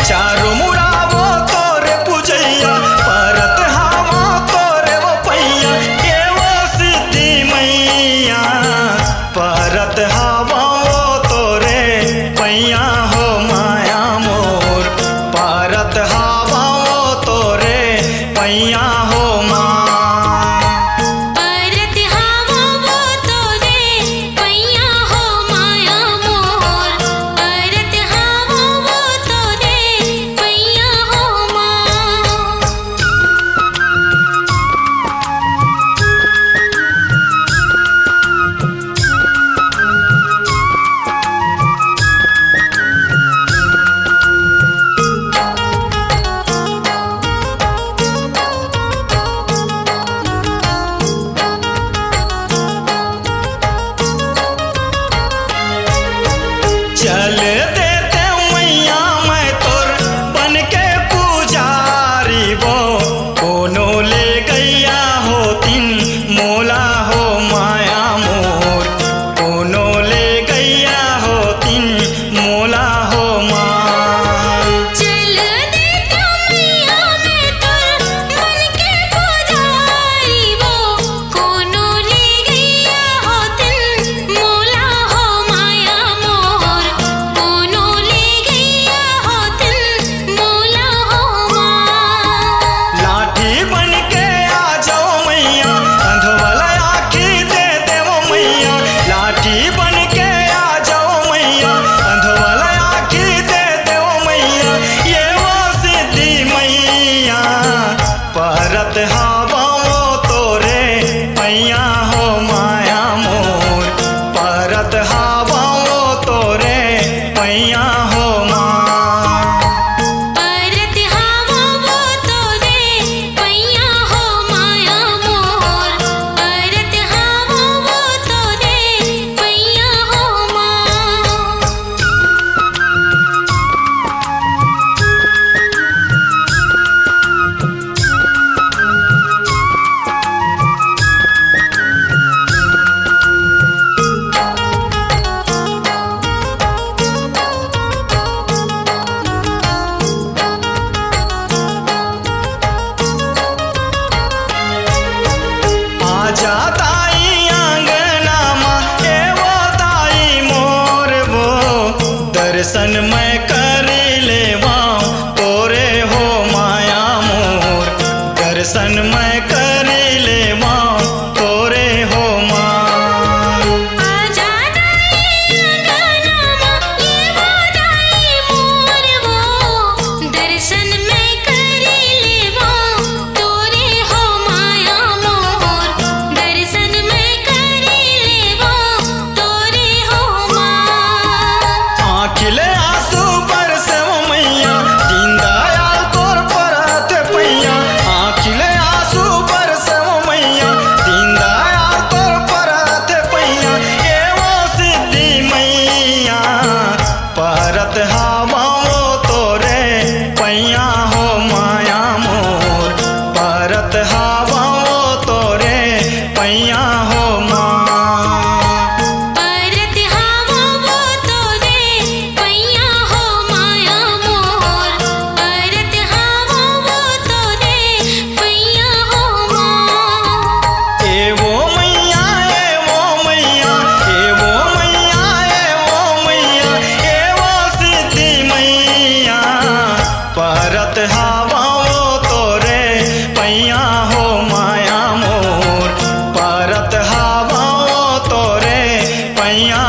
चारू मुड़ावो तोरे पूजैया परत हावो तोरे वो पैया एवो सिद्धि मैया परत हावो तोरे पैया हो माया मोर परत हावो तोरे पैया हो माँ चल देते मैया मैं तोर बन के पुजारी वो कोनो ले गैया होतिन मोला हो माया मोर कोनो ले गैया होतिन मोला हो माँ परत हावो तोरे पैया हो माया मोर परत हावो तोरे पैया हो माँ आजा ताई आंगना माँ एवो ताई मोर वो दर्शन मैं कर लेवा तोरे हो माया मोर दर्शन मैं कर लेवा तोरे हो माँ खिले आंसू बरसे वो मैया दीनदयाल तोर परत पैया खिले आंसू बरसे वो मैया दीनदयाल तोर परत पैया एवो सिद्धि मैया परत हावो तोरे पैया हो माया मोर परत हावो तोरे पैया हो माँ परत हावो तोरे पैया हो माया मोर परत हावो तोरे पैया